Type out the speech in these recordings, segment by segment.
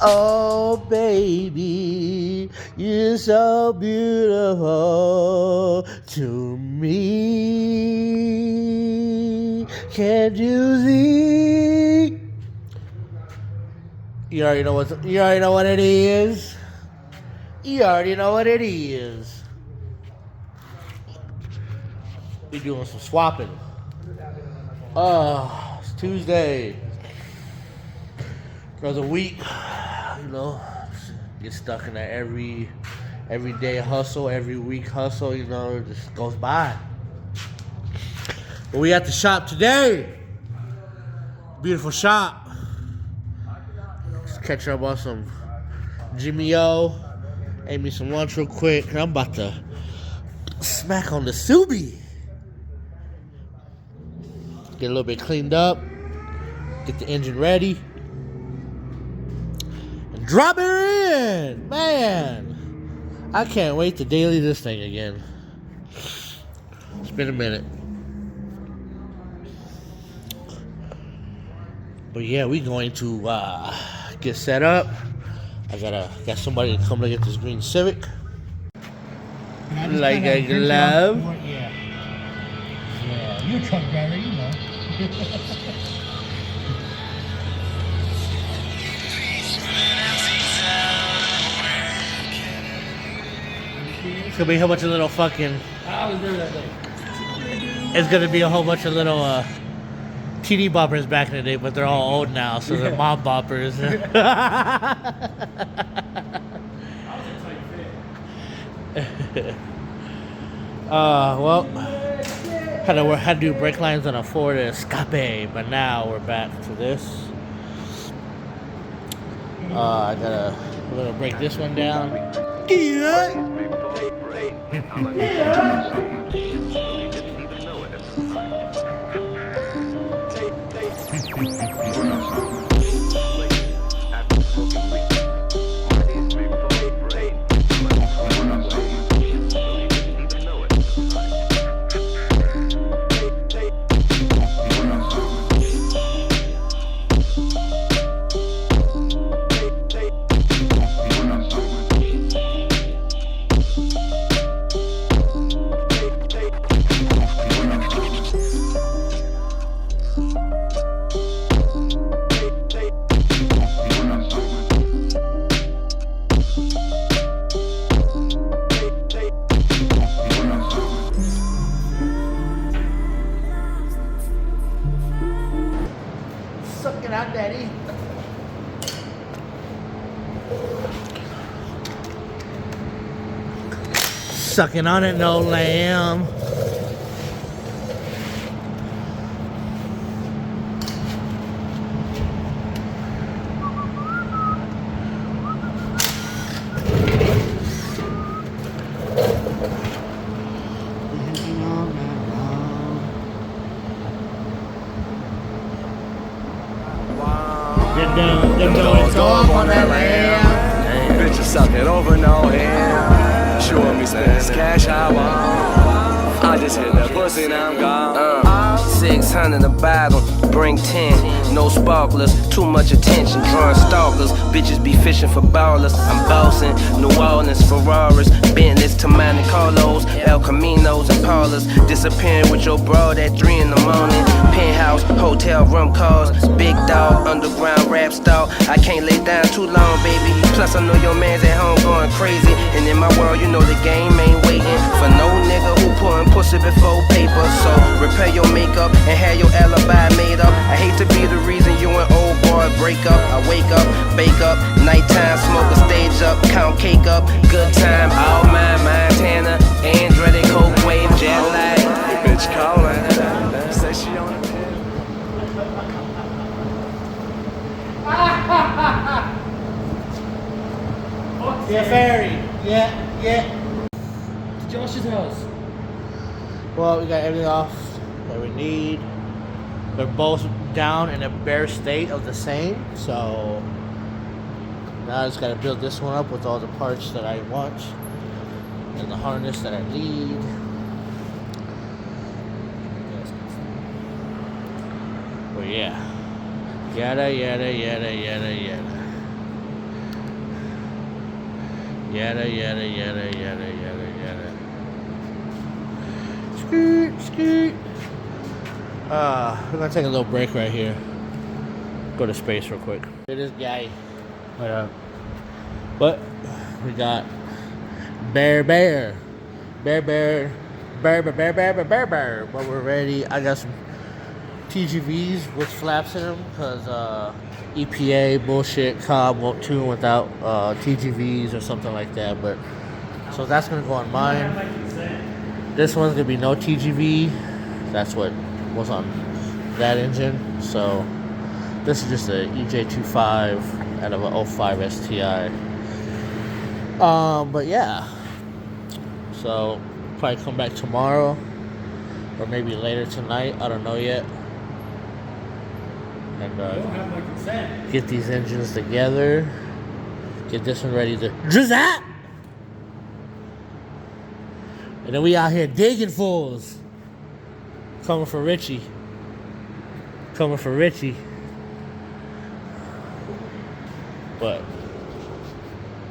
Oh, baby, you're so beautiful to me. Can't you see? You already know what it is. You already know what it is. We doing some swapping. It's Tuesday. Another week, get stuck in that every day hustle, every week hustle, it just goes by. But we at the shop today. Beautiful shop. Let's catch up on some Jimmy O. Ate me some lunch real quick. And I'm about to smack on the Subi. Get a little bit cleaned up. Get the engine ready. And drop it in. Man. I can't wait to daily this thing again. It's been a minute. But yeah, we going to get set up. I got somebody to come look at this green Civic. Like a glove. Yeah, you truck driver, you know. It's gonna be a whole bunch of little fucking. I was there that day. It's gonna be a whole bunch of little TD boppers back in the day, but they're all old now, so they're mom boppers. Well, had to do brake lines on a Ford Escape, but now we're back to this. I gotta break this one down. Yeah. Sucking out, daddy. Sucking on it, no lamb. Them doors go up on that lamb. Bitches sucking over no hand. Sure me spend this cash I want. I just hit that pussy and I'm gone. 600 a bottle, bring 10. No sparklers, too much attention, drawing stalkers. Bitches be fishing for ballers. I'm bossing, New Orleans, Ferraris, Bentleys to Monte Carlos, El Caminos and Paulas. Disappearing with your broad at 3 in the morning. Penthouse, hotel room calls, big dog, underground rap star. I can't lay down too long, baby. Plus I know your man's at home going crazy. And in my world, you know the game ain't waiting for no nigga who putting pussy before paper. So repair your makeup and have your alibi made up. I hate to be the reason you and old boy break up. I wake up, bake up, nighttime smoke a stage up, count cake up, good time, all mine, Montana, Andretti, coke wave, jet lag. Bitch calling, say she on the pin. Yeah, ferry. Yeah. Josh's house. Well, we got everything off that we need. They're both down in a bare state of the same, so now I just gotta build this one up with all the parts that I want and the harness that I need. But yeah, yada. Yada, yada, yada, yada, yada, yada. Scoot, scoot. We're gonna take a little break right here. Go to space real quick. It is guy. What up? But we got bear. But we're ready. I got some TGVs with flaps in them because EPA bullshit. Cobb won't tune without TGVs or something like that. But so that's gonna go on mine. This one's gonna be no TGV. That's what was on that engine. So this is just a EJ25 out of an 05 STI. But yeah. So probably come back tomorrow or maybe later tonight. I don't know yet. And get these engines together. Get this one ready to drizzat. And then we out here digging fools. Coming for Richie. But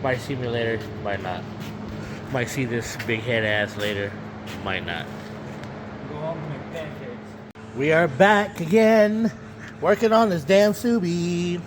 might see me later, might not. Might see this big head ass later, might not. Go home and make pancakes. We are back again, working on this damn Subi.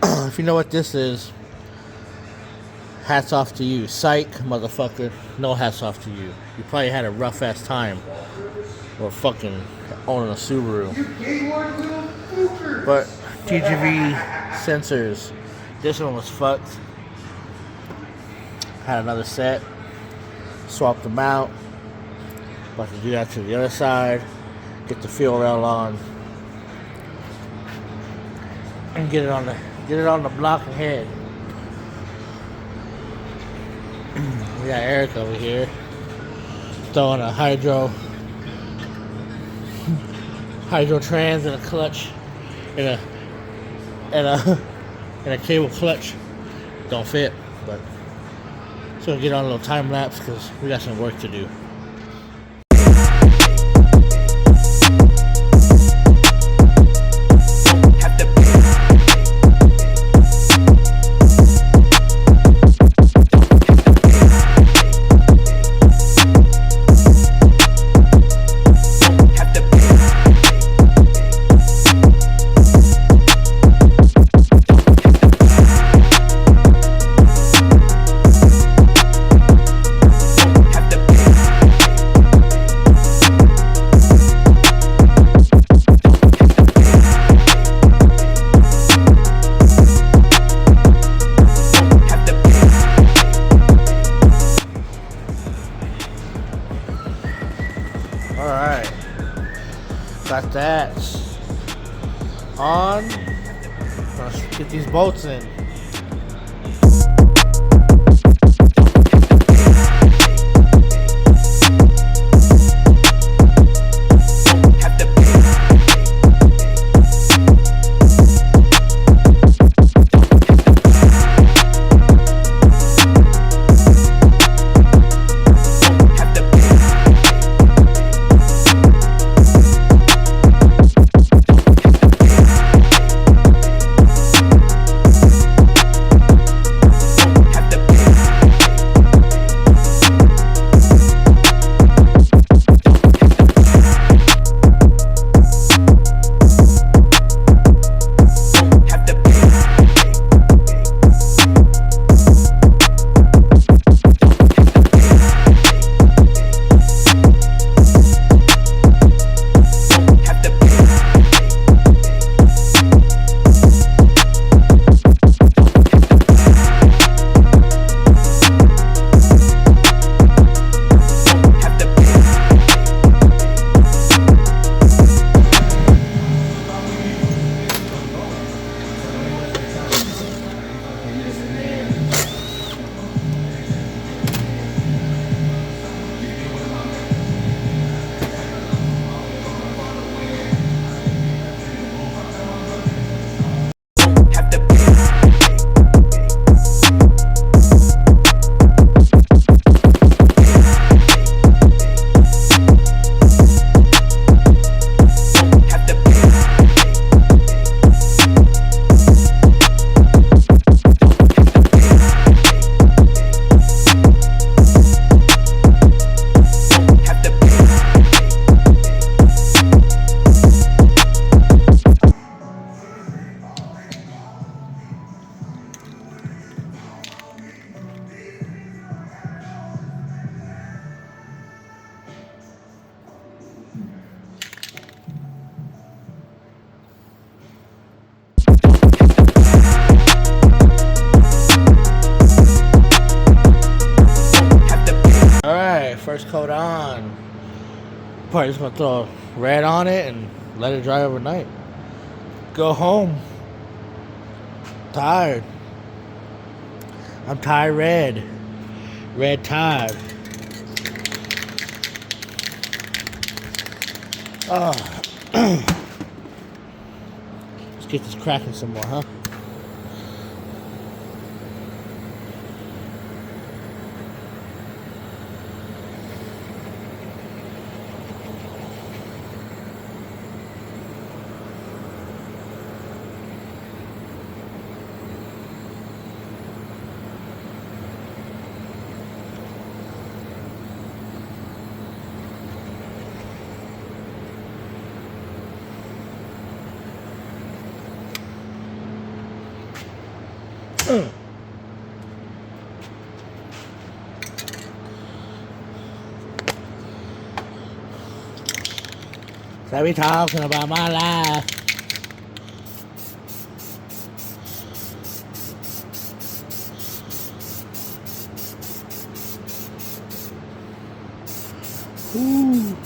If you know what this is, hats off to you. Psych, motherfucker. No hats off to you. You probably had a rough ass time. Or fucking owning a Subaru. But TGV sensors. This one was fucked. Had another set. Swapped them out. About to do that to the other side. Get the fuel rail on. And get it on the block ahead. We got Eric over here throwing a hydro trans and a clutch and a cable clutch. Don't fit, but just gonna get on a little time lapse because we got some work to do. Alright, got that on. Let's get these bolts in. first coat on. Probably just gonna throw red on it and let it dry overnight. Go home. Tired. I'm tired red. Red tired. Oh. Let's get this cracking some more, huh? So we talking about my life. Ooh.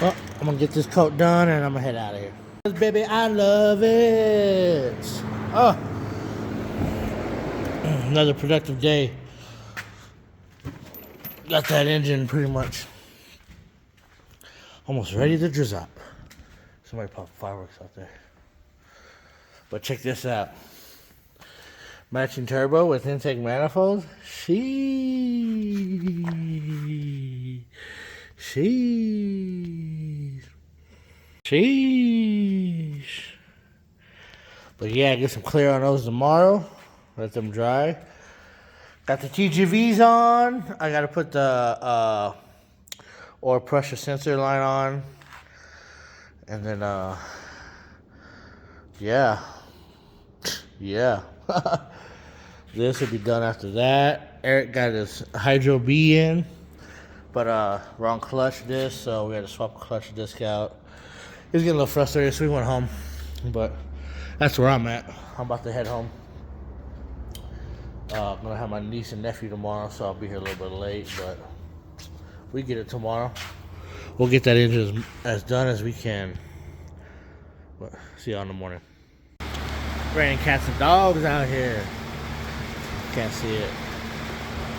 Well, I'm gonna get this coat done and I'm gonna head out of here. Baby, I love it. Oh, another productive day. Got that engine pretty much almost ready to drizzle up. Somebody popped fireworks out there. But check this out. Matching turbo with intake manifold. Sheesh. But yeah, get some clear on those tomorrow. Let them dry. Got the TGVs on. I gotta put the oil pressure sensor line on. And then yeah. This will be done after that. Eric got his Hydro B in. But wrong clutch disc, so we had to swap clutch disc out. He was getting a little frustrated, so we went home. But that's where I'm at. I'm about to head home. I'm gonna have my niece and nephew tomorrow, so I'll be here a little bit late. But we get it tomorrow. We'll get that engine as done as we can. But see y'all in the morning. Raining cats and dogs out here. Can't see it.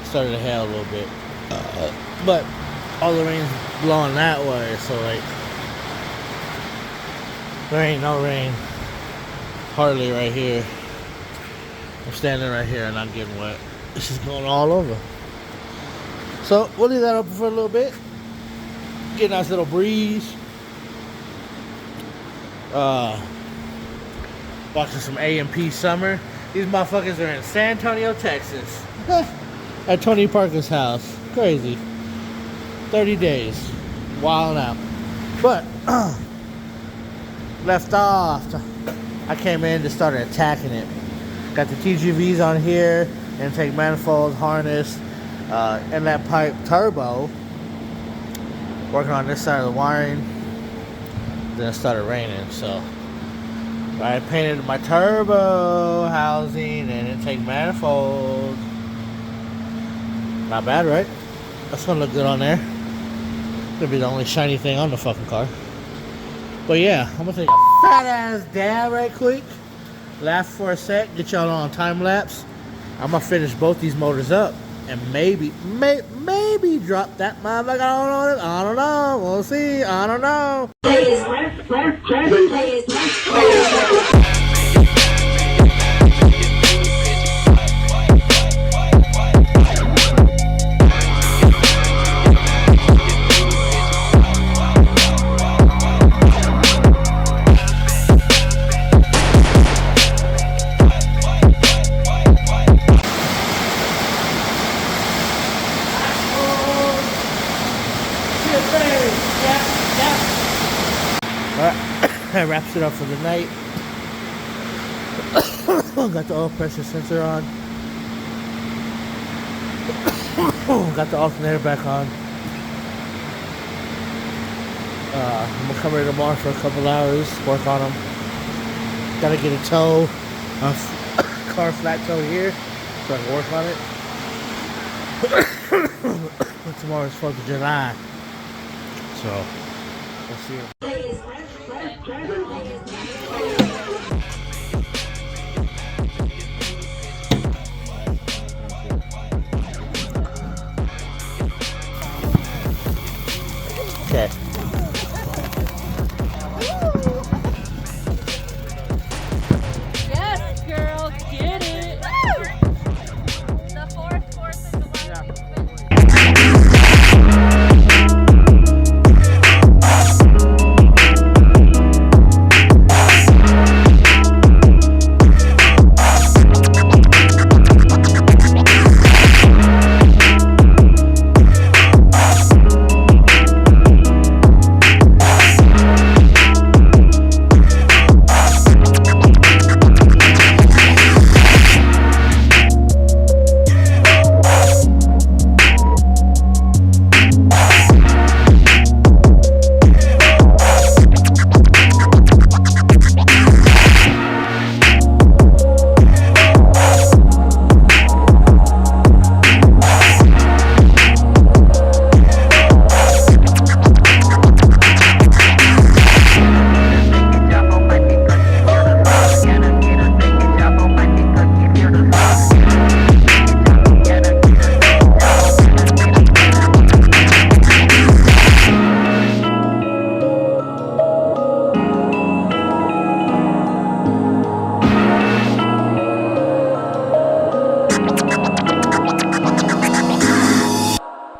Started to hail a little bit. But all the rain's blowing that way, so like there ain't no rain hardly right here. I'm standing right here and I'm getting wet. This is going all over. So we'll leave that open for a little bit. Get a nice little breeze. Watching some A&P Summer. These motherfuckers are in San Antonio, Texas. At Tony Parker's house. Crazy. 30 days. Wild out. But left off. I came in to start attacking it. Got the TGVs on here, intake manifold, harness, inlet pipe, turbo. Working on this side of the wiring. Then it started raining, so I painted my turbo housing and intake manifold. Not bad, right? That's gonna look good on there. Gonna be the only shiny thing on the fucking car. But yeah, I'm gonna take a fat ass dab right quick. Laugh for a sec, get y'all on time lapse. I'm gonna finish both these motors up and maybe drop that motherfucker on it. I don't know. We'll see. I don't know. That wraps it up for the night. Got the oil pressure sensor on. Got the alternator back on. I'm gonna come here tomorrow for a couple hours, work on them. Gotta get a tow, a car flat tow here, so I can work on it. Tomorrow's 4th of July, so we'll see. Okay.